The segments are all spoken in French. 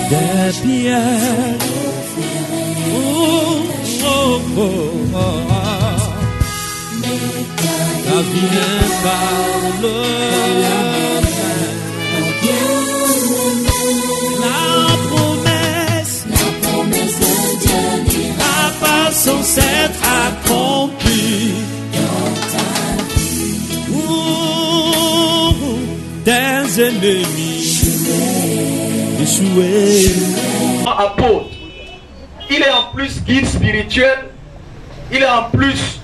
des pierres. Ça vient par le la promesse de Dieu n'ira pas sans être accomplie dans ta vie. Tes ennemis échoués. Apôtre, il est en plus guide spirituel, il est en plus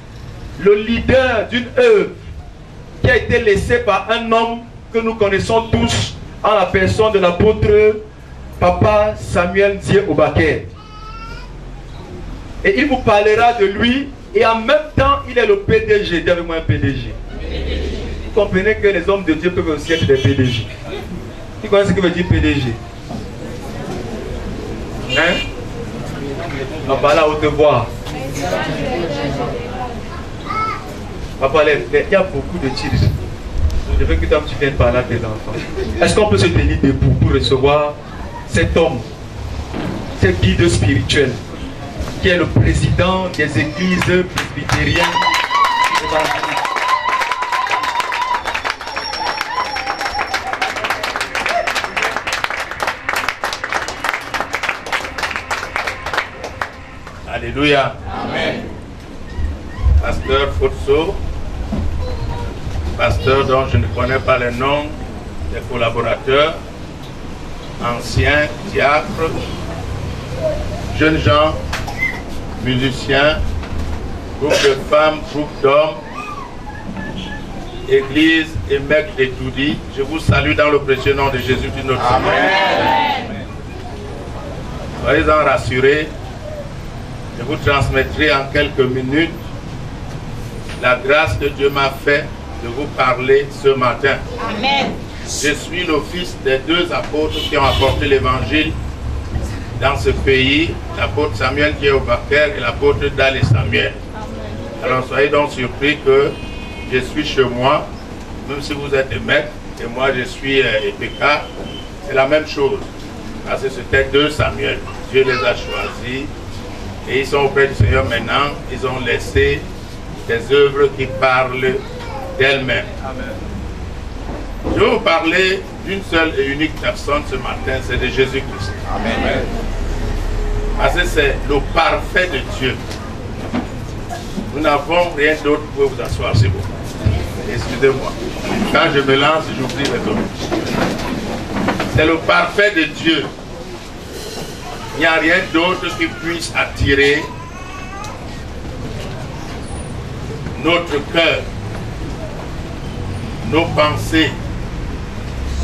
le leader d'une œuvre qui a été laissée par un homme que nous connaissons tous en la personne de l'apôtre Papa Samuel Ndié Obaké. Et il vous parlera de lui et en même temps il est le PDG. Dis avec moi un PDG. Vous comprenez que les hommes de Dieu peuvent aussi être des PDG. Vous connaissez ce que veut dire PDG? Hein? On parle à haute voix. Papa, il y a beaucoup de tirs. Je veux que toi tu viennes parler à tes enfants. Est-ce qu'on peut se tenir debout pour recevoir cet homme, ce guide spirituel, qui est le président des églises presbytériennes évangéliques? Alléluia. Amen. Pasteur Fotso, pasteur dont je ne connais pas les noms des collaborateurs, anciens diacres, jeunes gens, musiciens, groupe de femmes, groupe d'hommes, église et mec d'étoudie, je vous salue dans le précieux nom de Jésus du notre Seigneur. Soyez-en rassurés, je vous transmettrai en quelques minutes la grâce que Dieu m'a fait de vous parler ce matin. Amen. Je suis le fils des deux apôtres qui ont apporté l'évangile dans ce pays, l'apôtre Samuel Ndié Obaké et l'apôtre Dale Samuel. Alors soyez donc surpris que je suis chez moi, même si vous êtes des maîtres et moi je suis EPK, c'est la même chose. Parce que c'était deux Samuel. Dieu les a choisis et ils sont auprès du Seigneur maintenant. Ils ont laissé des œuvres qui parlent d'elles-mêmes. Je vais vous parler d'une seule et unique personne ce matin, c'est de Jésus-Christ. Amen. Parce que c'est le parfait de Dieu. Nous n'avons rien d'autre pour vous asseoir, c'est bon. Excusez-moi. Quand je me lance, j'oublie les autres. C'est le parfait de Dieu. Il n'y a rien d'autre qui puisse attirer notre cœur, nos pensées,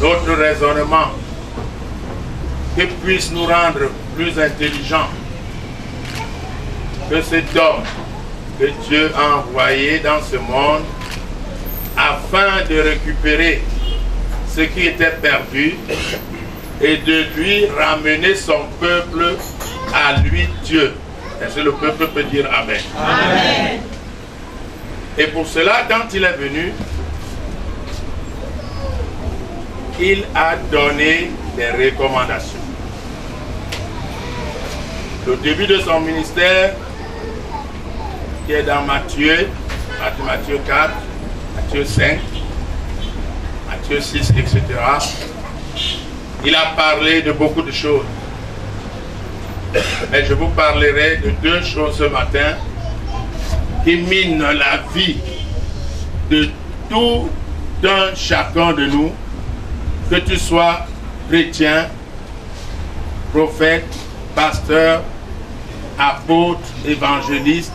notre raisonnement, qui puisse nous rendre plus intelligents que cet homme que Dieu a envoyé dans ce monde afin de récupérer ce qui était perdu et de lui ramener son peuple à lui, Dieu. Est-ce que le peuple peut dire Amen? Amen. Et pour cela, quand il est venu, il a donné des recommandations. Le début de son ministère, qui est dans Matthieu 4, Matthieu 5, Matthieu 6, etc. Il a parlé de beaucoup de choses. Mais je vous parlerai de deux choses ce matin qui minent la vie de tout un chacun de nous, que tu sois chrétien, prophète, pasteur, apôtre, évangéliste,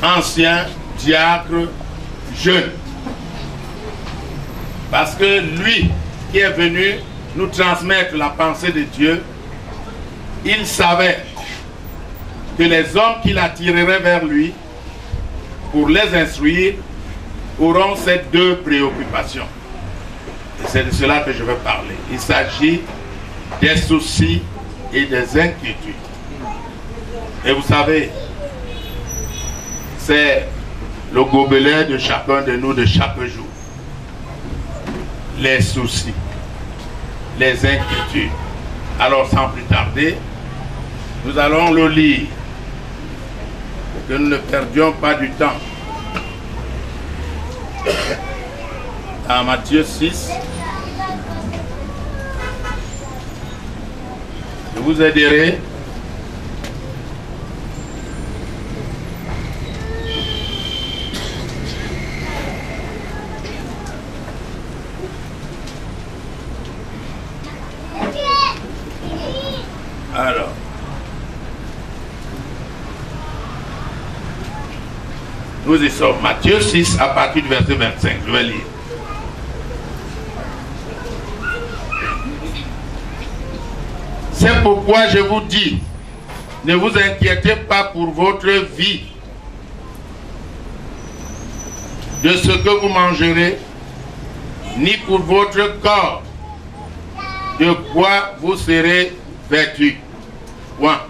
ancien, diacre, jeune. Parce que lui qui est venu nous transmettre la pensée de Dieu, il savait que les hommes qu'il attirerait vers lui pour les instruire auront ces deux préoccupations. Et c'est de cela que je veux parler. Il s'agit des soucis et des inquiétudes. Et vous savez, c'est le gobelet de chacun de nous de chaque jour. Les soucis, les inquiétudes. Alors sans plus tarder, nous allons le lire, pour que nous ne perdions pas du temps. Dans Matthieu 6, je vous aiderai. Alors, nous y sommes. Matthieu 6 à partir du verset 25. Je vais lire. C'est pourquoi je vous dis, ne vous inquiétez pas pour votre vie, de ce que vous mangerez, ni pour votre corps, de quoi vous serez vêtus. Point.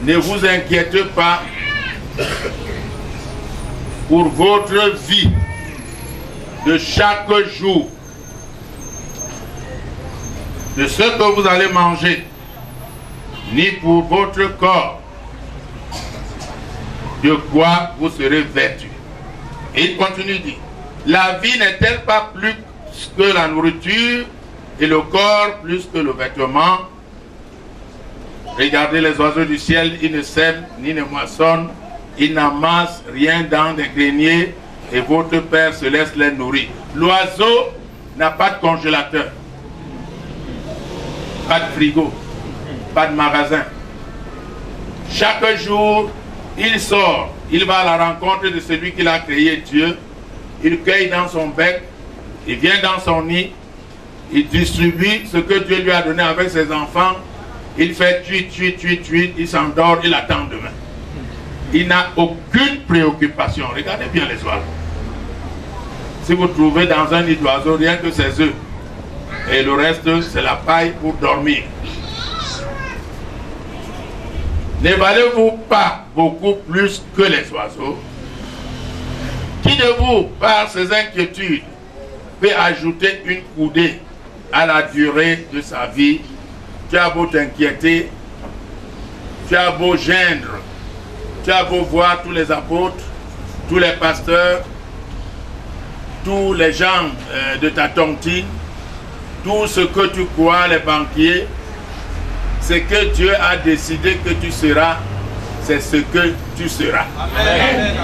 Ne vous inquiétez pas pour votre vie de chaque jour, de ce que vous allez manger, ni pour votre corps, de quoi vous serez vêtus. Et il continue de dire, la vie n'est-elle pas plus que la nourriture et le corps plus que le vêtement? Regardez les oiseaux du ciel, ils ne sèment ni ne moissonnent, ils n'amassent rien dans des greniers et votre Père se laisse les nourrir. L'oiseau n'a pas de congélateur, pas de frigo, pas de magasin. Chaque jour, il sort, il va à la rencontre de celui qui l'a créé, Dieu. Il cueille dans son bec, il vient dans son nid, il distribue ce que Dieu lui a donné avec ses enfants. Il fait tuit, il s'endort, il attend demain. Il n'a aucune préoccupation. Regardez bien les oiseaux. Si vous trouvez dans un nid d'oiseau rien que ses œufs, et le reste c'est la paille pour dormir. Ne valez-vous pas beaucoup plus que les oiseaux? Qui de vous, par ses inquiétudes, peut ajouter une coudée à la durée de sa vie? Tu as beau t'inquiéter, tu as beau geindre, tu as beau voir tous les apôtres, tous les pasteurs, tous les gens de ta tontine, tout ce que tu crois, les banquiers, ce que Dieu a décidé que tu seras, c'est ce que tu seras. Amen.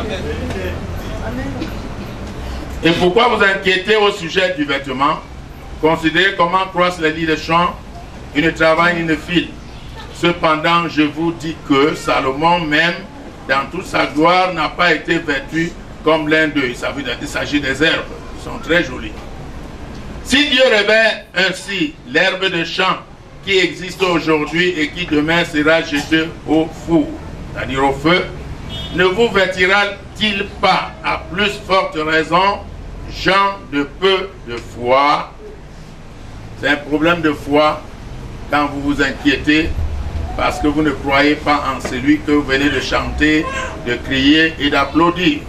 Et pourquoi vous inquiétez au sujet du vêtement? Considérez comment croissent les lits de champs. Ils ne travaillent ni ne filent. Cependant, je vous dis que Salomon même, dans toute sa gloire, n'a pas été vêtu comme l'un d'eux. Il s'agit des herbes, qui sont très jolies. Si Dieu revêt ainsi l'herbe de champ qui existe aujourd'hui et qui demain sera jetée au four, c'est-à-dire au feu, ne vous vêtira-t-il pas à plus forte raison, gens de peu de foi? C'est un problème de foi quand vous vous inquiétez parce que vous ne croyez pas en celui que vous venez de chanter, de crier et d'applaudir.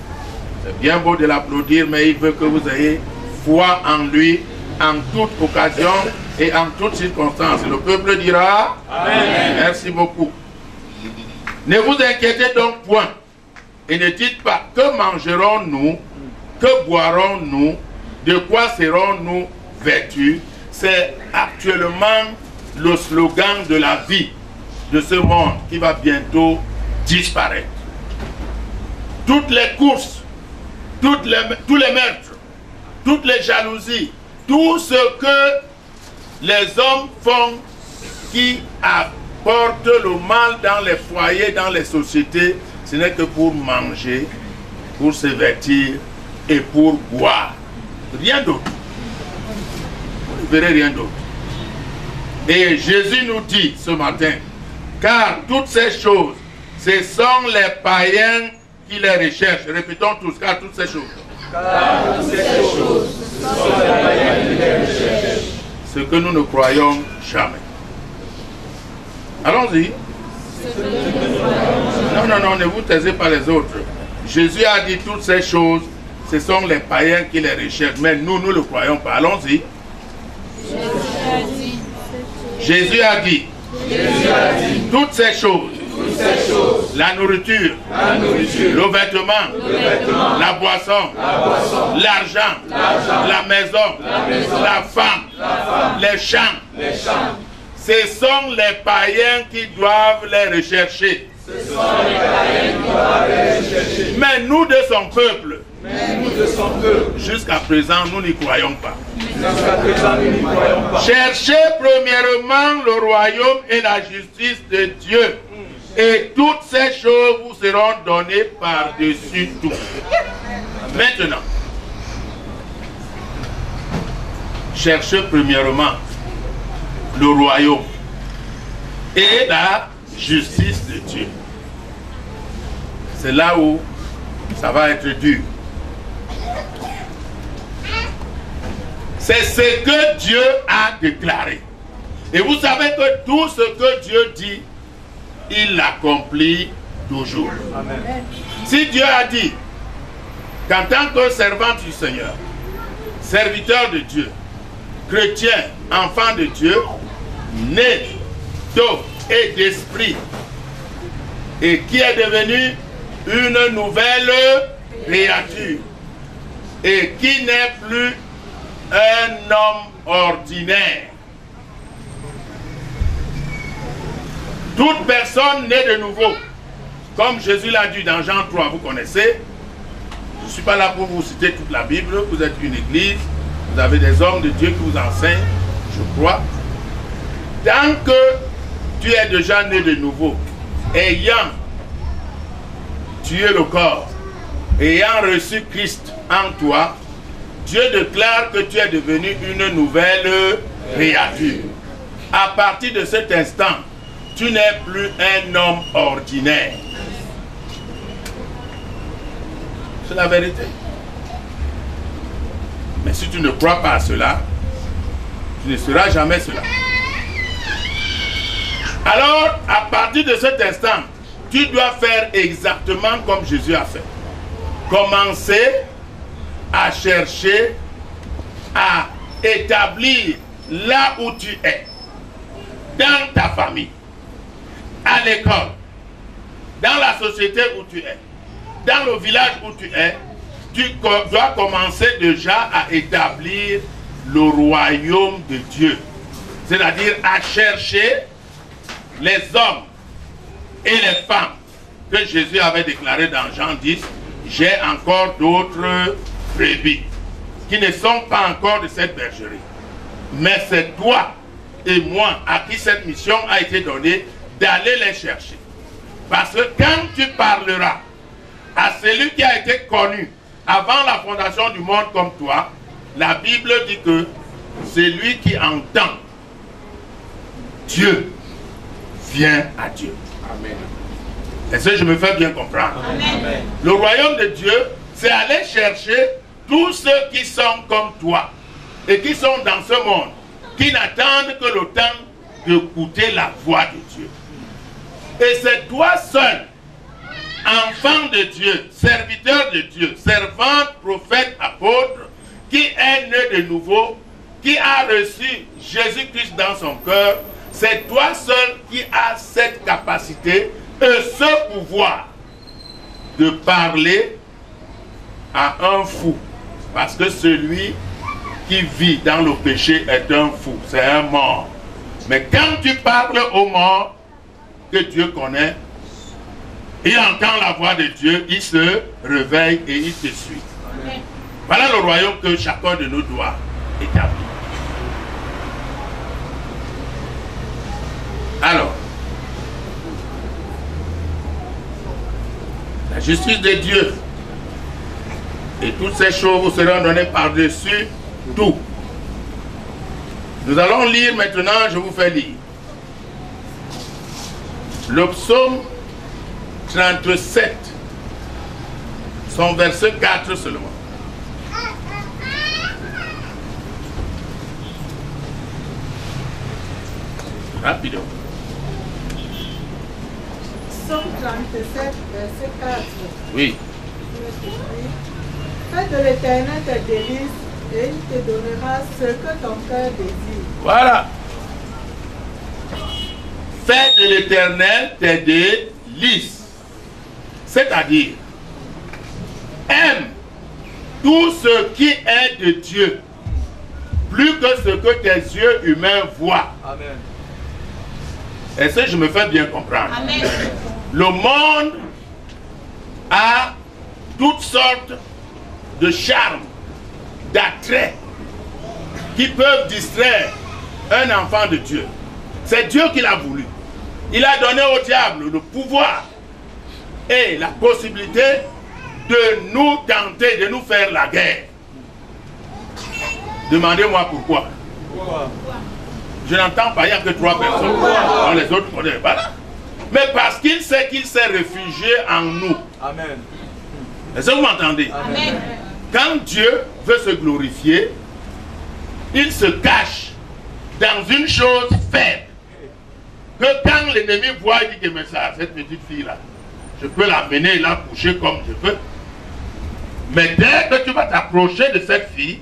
C'est bien beau de l'applaudir, mais il veut que vous ayez foi en lui en toute occasion et en toutes circonstances. Le peuple dira Amen. Merci beaucoup. Ne vous inquiétez donc point et ne dites pas que mangerons-nous, que boirons-nous, de quoi serons-nous vêtus. C'est actuellement le slogan de la vie de ce monde qui va bientôt disparaître. Toutes les courses, tous les meurtres, toutes les jalousies, tout ce que les hommes font qui apporte le mal dans les foyers, dans les sociétés, ce n'est que pour manger, pour se vêtir et pour boire. Rien d'autre. Vous ne verrez rien d'autre. Et Jésus nous dit ce matin, car toutes ces choses, ce sont les païens qui les recherchent. Répétons tous, car toutes ces choses. Car toutes ces choses, ce sont les païens qui les recherchent. Ce que nous ne croyons jamais. Allons-y. Non, ne vous taisez pas les autres. Jésus a dit toutes ces choses, ce sont les païens qui les recherchent. Mais nous, nous ne le croyons pas. Allons-y. Jésus a dit. Toutes ces choses. La nourriture, le vêtement, la boisson, l'argent, la maison, la femme, les champs. Ce sont les païens qui doivent les rechercher. Mais nous de son peuple, jusqu'à présent, nous n'y croyons pas. Cherchez premièrement le royaume et la justice de Dieu. Et toutes ces choses vous seront données par-dessus tout. Maintenant, cherchez premièrement le royaume et la justice de Dieu. C'est là où ça va être dur. C'est ce que Dieu a déclaré. Et vous savez que tout ce que Dieu dit, il l'accomplit toujours. Amen. Si Dieu a dit qu'en tant que servant du Seigneur, serviteur de Dieu, chrétien, enfant de Dieu, né d'eau et d'esprit, et qui est devenu une nouvelle créature, et qui n'est plus un homme ordinaire. Toute personne née de nouveau, comme Jésus l'a dit dans Jean 3, vous connaissez. Je ne suis pas là pour vous citer toute la Bible, vous êtes une église, vous avez des hommes de Dieu qui vous enseignent, je crois. Tant que tu es déjà né de nouveau, ayant tué le corps, ayant reçu Christ en toi, Dieu déclare que tu es devenu une nouvelle créature. À partir de cet instant, tu n'es plus un homme ordinaire. C'est la vérité. Mais si tu ne crois pas à cela, tu ne seras jamais cela. Alors, à partir de cet instant, tu dois faire exactement comme Jésus a fait. Commencer à chercher, à établir là où tu es, dans ta famille, à l'école, dans la société où tu es, dans le village où tu es, tu dois commencer déjà à établir le royaume de Dieu. C'est-à-dire à chercher les hommes et les femmes que Jésus avait déclaré dans Jean 10, j'ai encore d'autres brebis qui ne sont pas encore de cette bergerie. Mais c'est toi et moi à qui cette mission a été donnée d'aller les chercher. Parce que quand tu parleras à celui qui a été connu avant la fondation du monde comme toi, la Bible dit que celui qui entend Dieu vient à Dieu. Amen. Est-ce que je me fais bien comprendre? Amen. Le royaume de Dieu, c'est aller chercher tous ceux qui sont comme toi et qui sont dans ce monde, qui n'attendent que le temps d'écouter la voix de Dieu. Et c'est toi seul, enfant de Dieu, serviteur de Dieu, servante, prophète, apôtre, qui est né de nouveau, qui a reçu Jésus-Christ dans son cœur. C'est toi seul qui as cette capacité et ce pouvoir de parler à un fou. Parce que celui qui vit dans le péché est un fou, c'est un mort. Mais quand tu parles au mort que Dieu connaît, il entend la voix de Dieu, il se réveille et il te suit. Amen. Voilà le royaume que chacun de nous doit établir. Alors, la justice de Dieu et toutes ces choses vous seront données par-dessus tout. Nous allons lire maintenant, je vous fais lire. Le psaume 37, son verset 4 seulement. Rapidement. Psaume 37, verset 4. Oui. Fais de l'Éternel tes délices et il te donnera ce que ton cœur désire. Voilà. Fais de l'Éternel tes délices. C'est-à-dire, aime tout ce qui est de Dieu, plus que ce que tes yeux humains voient. Amen. Et ça, je me fais bien comprendre. Amen. Le monde a toutes sortes de charmes, d'attraits qui peuvent distraire un enfant de Dieu. C'est Dieu qui l'a voulu. Il a donné au diable le pouvoir et la possibilité de nous tenter, de nous faire la guerre. Demandez-moi pourquoi. Je n'entends pas, il n'y a que 3 personnes. Non, les autres, voilà. Mais parce qu'il sait qu'il s'est réfugié en nous. Amen. Est-ce que vous m'entendez? Amen. Quand Dieu veut se glorifier, il se cache dans une chose faible. Que quand l'ennemi voit, il dit que mais ça, cette petite fille-là, je peux l'amener et la coucher comme je veux. Mais dès que tu vas t'approcher de cette fille,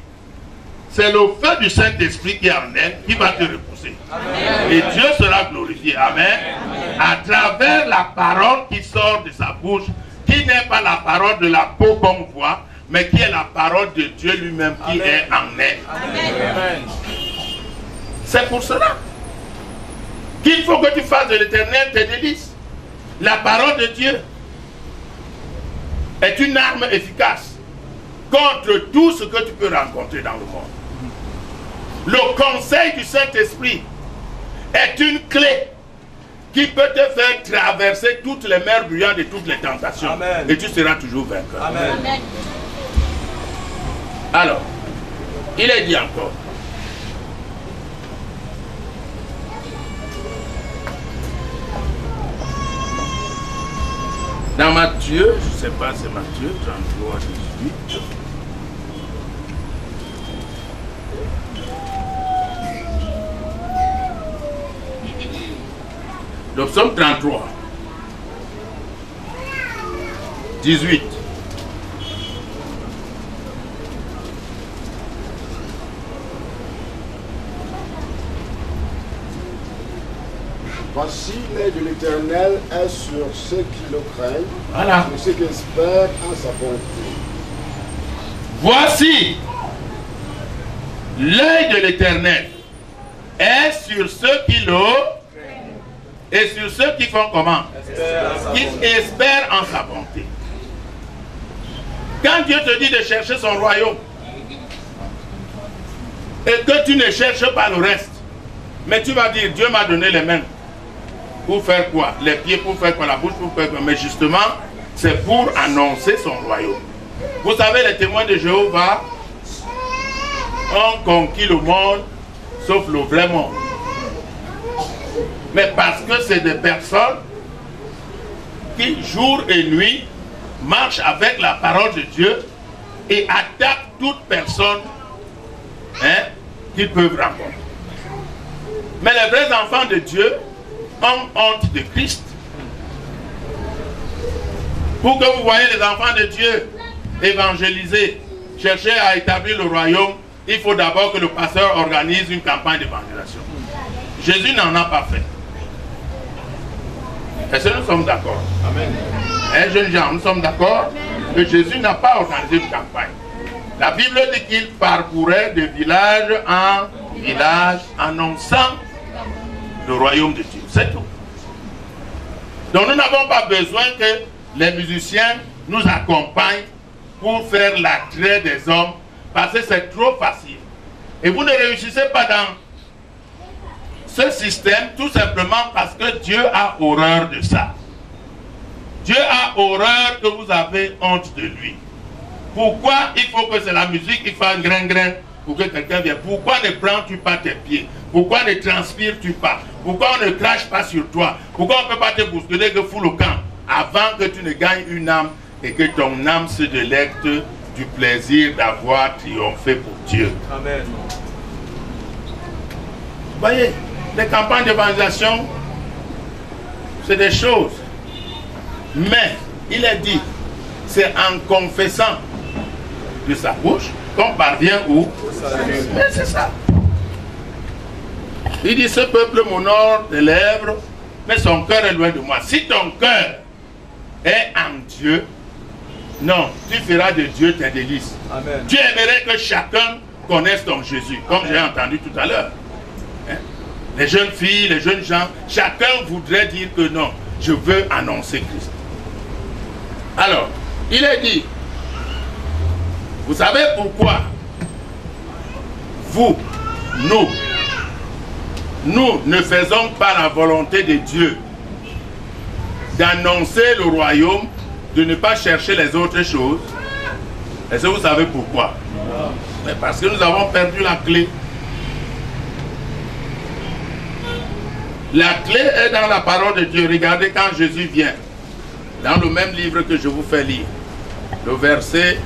c'est le feu du Saint-Esprit qui est en elle qui va te repousser. Amen. Et Dieu sera glorifié. Amen. Amen. À travers la parole qui sort de sa bouche, qui n'est pas la parole de la peau qu'on voit, mais qui est la parole de Dieu lui-même qui Amen. Est en elle. Amen. C'est pour cela qu'il faut que tu fasses de l'Éternel tes délices. La parole de Dieu est une arme efficace contre tout ce que tu peux rencontrer dans le monde. Le conseil du Saint-Esprit est une clé qui peut te faire traverser toutes les mers bruyantes et toutes les tentations. Amen. Et tu seras toujours vainqueur. Amen. Amen. Alors, il est dit encore. Dans Matthieu, je ne sais pas, c'est Matthieu 33, 18. Le psaume 33, 18. Voici l'œil de l'Éternel est sur ceux qui le craignent, voilà. Sur ceux qui espèrent en sa bonté. Voici l'œil de l'Éternel est sur ceux qui le et sur ceux qui font comment? Qui espèrent en sa bonté. Quand Dieu te dit de chercher son royaume et que tu ne cherches pas le reste, mais tu vas dire Dieu m'a donné les mains. Pour faire quoi? Les pieds pour faire quoi? La bouche pour faire quoi? Mais justement, c'est pour annoncer son royaume. Vous savez, les témoins de Jéhovah ont conquis le monde, sauf le vrai monde. Mais parce que c'est des personnes qui, jour et nuit, marchent avec la parole de Dieu et attaquent toute personne qu'ils peuvent rencontrer. Mais les vrais enfants de Dieu ont honte de Christ. Pour que vous voyez les enfants de Dieu évangéliser, chercher à établir le royaume, il faut d'abord que le pasteur organise une campagne d'évangélisation. Jésus n'en a pas fait. Est-ce que nous sommes d'accord? Amen. Jeunes gens, nous sommes d'accord que Jésus n'a pas organisé une campagne. La Bible dit qu'il parcourait de village en village, annonçant le royaume de Dieu. C'est tout. Donc nous n'avons pas besoin que les musiciens nous accompagnent pour faire l'attrait des hommes, parce que c'est trop facile. Et vous ne réussissez pas dans ce système tout simplement parce que Dieu a horreur de ça. Dieu a horreur que vous avez honte de lui. Pourquoi il faut que c'est la musique qui fasse grain-grain pour que quelqu'un vienne? Pourquoi ne prends-tu pas tes pieds? Pourquoi ne transpires-tu pas? Pourquoi on ne crache pas sur toi? Pourquoi on ne peut pas te bousculer que fous le camp avant que tu ne gagnes une âme et que ton âme se délecte du plaisir d'avoir triomphé pour Dieu? Amen. Vous voyez, les campagnes d'évangélisation, c'est des choses. Mais, il est dit, c'est en confessant de sa bouche, qu'on parvient où? Mais c'est ça. Il dit, ce peuple m'honore des lèvres, mais son cœur est loin de moi. Si ton cœur est en Dieu, non, tu feras de Dieu tes délices. Amen. Tu aimerais que chacun connaisse ton Jésus, comme j'ai entendu tout à l'heure. Hein? Les jeunes filles, les jeunes gens, chacun voudrait dire que non, je veux annoncer Christ. Alors, il est dit, vous savez pourquoi nous ne faisons pas la volonté de Dieu d'annoncer le royaume, de ne pas chercher les autres choses? Est-ce que vous savez pourquoi? Mais parce que nous avons perdu la clé. La clé est dans la parole de Dieu. Regardez quand Jésus vient, dans le même livre que je vous fais lire, le verset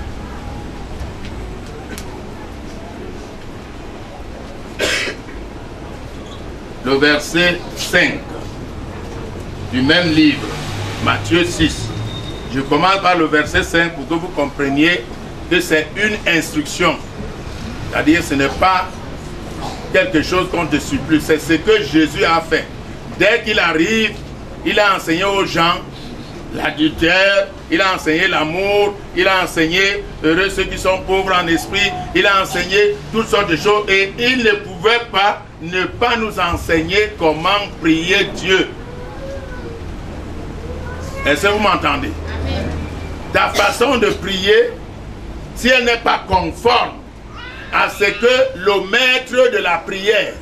5 du même livre, Matthieu 6. Je commence par le verset 5 pour que vous compreniez que c'est une instruction. C'est-à-dire ce n'est pas quelque chose qu'on te supplie, c'est ce que Jésus a fait. Dès qu'il arrive, il a enseigné aux gens l'adultère, il a enseigné l'amour, il a enseigné heureux ceux qui sont pauvres en esprit, il a enseigné toutes sortes de choses et il ne pouvait pas ne pas nous enseigner comment prier Dieu. Est-ce que vous m'entendez? Ta façon de prier, si elle n'est pas conforme à ce que le maître de la prière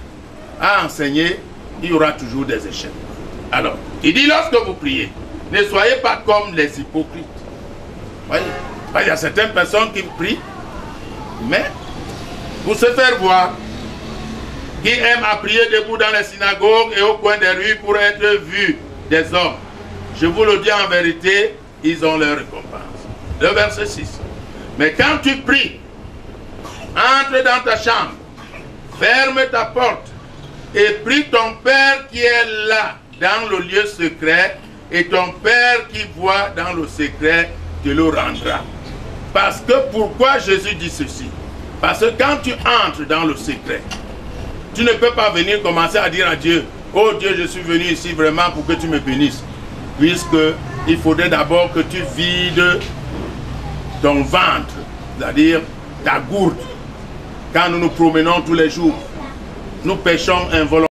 a enseigné, il y aura toujours des échecs. Alors, il dit lorsque vous priez, ne soyez pas comme les hypocrites. Voyez, il y a certaines personnes qui prient, mais pour se faire voir, qui aiment à prier debout dans les synagogues et au coin des rues pour être vus des hommes. Je vous le dis en vérité, ils ont leur récompense. Le verset 6. Mais quand tu pries, entre dans ta chambre, ferme ta porte et prie ton Père qui est là dans le lieu secret, et ton Père qui voit dans le secret te le rendra. Parce que pourquoi Jésus dit ceci? Parce que quand tu entres dans le secret, tu ne peux pas venir commencer à dire à Dieu, oh Dieu, je suis venu ici vraiment pour que tu me bénisses. Puisque il faudrait d'abord que tu vides ton ventre, c'est-à-dire ta gourde. Quand nous nous promenons tous les jours, nous péchons involontairement.